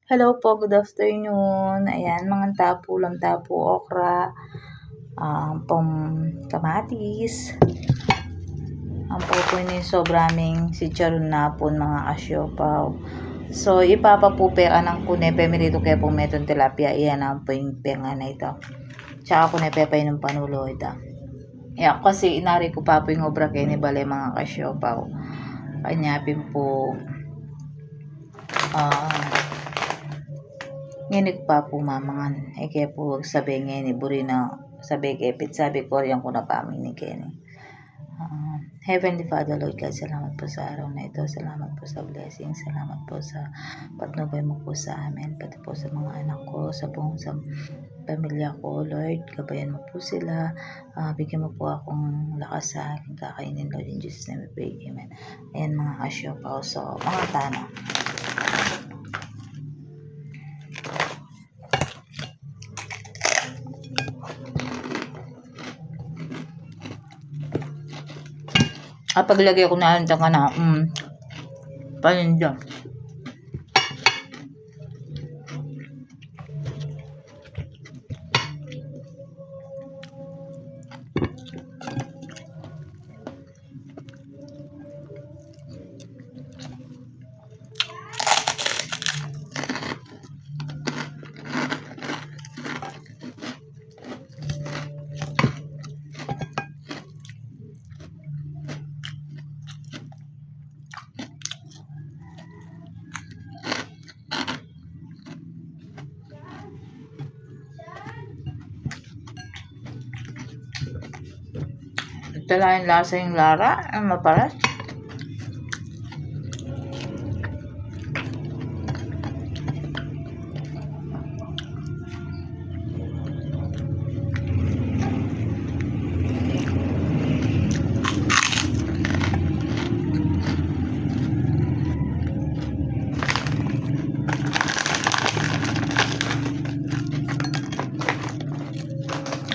Hello po, good afternoon. Ayan, mga tapo, tapo, okra, kamatis. Ang po ni sobraming si charon na po mga kasyopaw. So, ipapapupera ng kunepe, merito kaya po metong tilapia. Iyan ang po yung penga na ito. Tsaka kunepe pa yung panulo ito. Yeah, kasi inari ko pa po yung obra kayo ni bale mga kasyopaw. Kanyapin po, nginig pa po mamangan. Kaya po sabi ngayon buri na sabi kepit sabi ko yan ko na pamin ni Kenny. Heavenly Father, Lord God, salamat po sa araw na ito. Salamat po sa blessing. Salamat po sa patnubay mo po sa amin. Pati po sa mga anak ko, sa buong sa pamilya ko, Lord. Gabayan mo po sila. Bigyan mo po akong lakas sa aking kakainin, Lord. In Jesus' name we pray. Amen. Ayan mga kasyo pa. So, mga tanong. Paglagay ko na handa ka na, paninda. Ito lang yung lasa yung Lara. Ang maparas.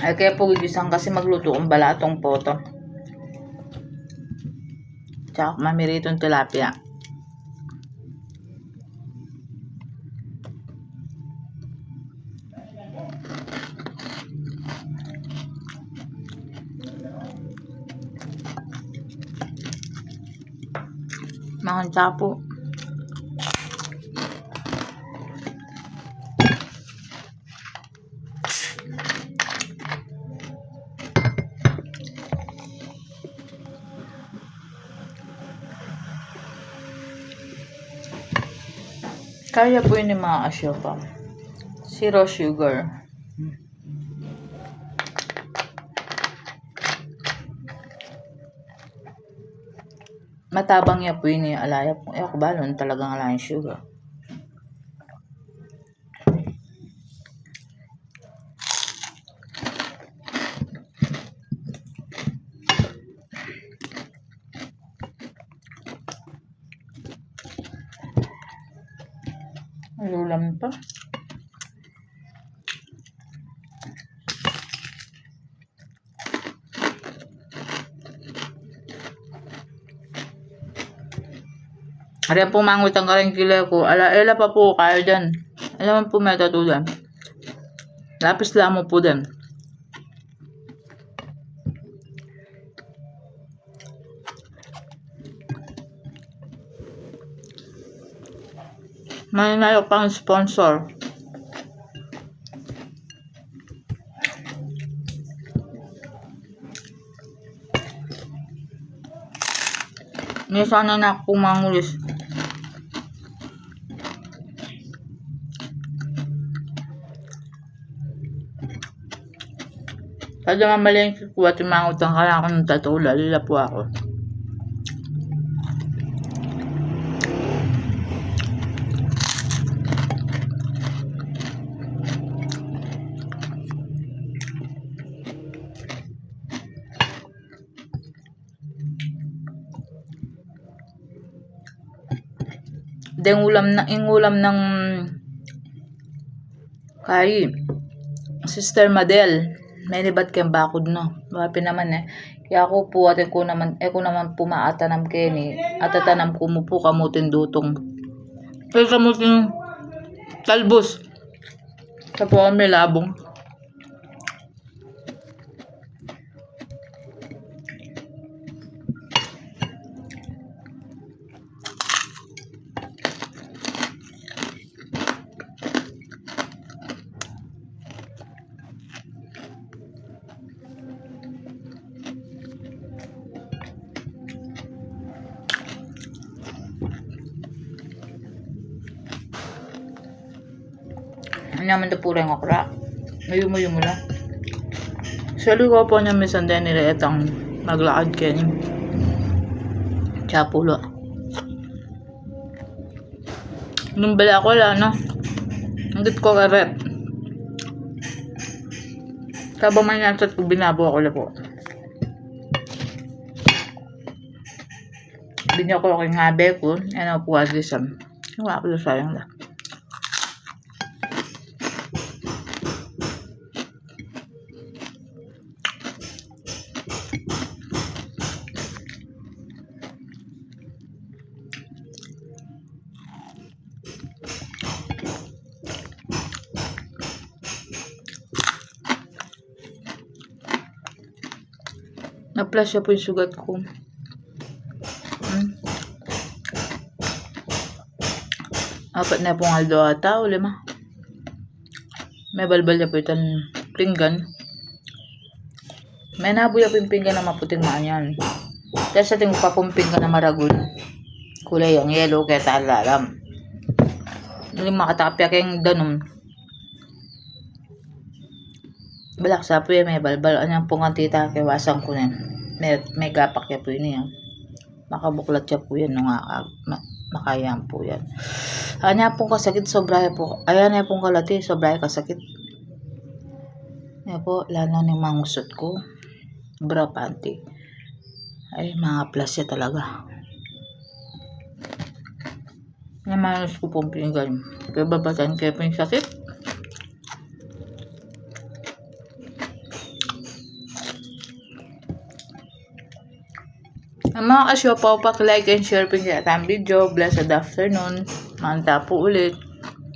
Ay kaya po gigisang kasi magluto ang balatong po to. Tsaka mamiritong tilapia. Mga tapo. Kaya po yun yung mga asyopa. Zero sugar. Matabang niya po yun yung alaya po. Ako balon talagang alaya sugar. Lulam pa. Ariyan po mangutang ka rin kila ko. Ela pa po kayo dyan. Alam po may tatulan. Lapis lang mo po din. Mananayo pang sponsor. May sana na akong mangulis. Kada mamalengke ko at mangutang ka lang ako ng tatula. Lila po ako. Yung ulam ng kay Sister Madel. May libat kayong bakod no. Mapi naman Kaya ako po atin ko naman po maatanam keni. At tatanam ko mo po kamutin dutong. Kamutin Talbos. Sa po may labong. Naman na pura yung okra. Mayumo-yumo lang. Sali ko po niya minsan din nila itang maglakad kayo. Chapulo. Nung bala ko lang, no? Nandit ko karet. Sabang may nasat ko, binabo ako lang po. Binyo ko aking habe ko. Ano po asisam. Yung ako lang sayang lang. Na-flash po yung sugat ko. Apat na pong aldo ata o 5. May balbal na po itong pinggan. May nabuya po yung pinggan na maputing maanyan. Kaya sa tingin pa pong pinggan na maragul. Kulay ang yellow kaya talalam. Hindi makatapya kayong danom. Balak sa po yan, may balbal. Anyang pong antita kay wasang ko na. May gapak ya po yun yan. Makabuklat siya po yan. Makayaan po yan. Anya pong kasakit, sobraya po. Ayan na pong kalati, sobraya kasakit. Yan po, lalo na yung mga usot ko. Bra panty. Ay, mga plus ya talaga. Yan manos ko pong pinggan. Kaya babatan kayo po yung sakit. Ang mga kasyopaw, like and share po sa ating video. Blessed afternoon. Manta po ulit.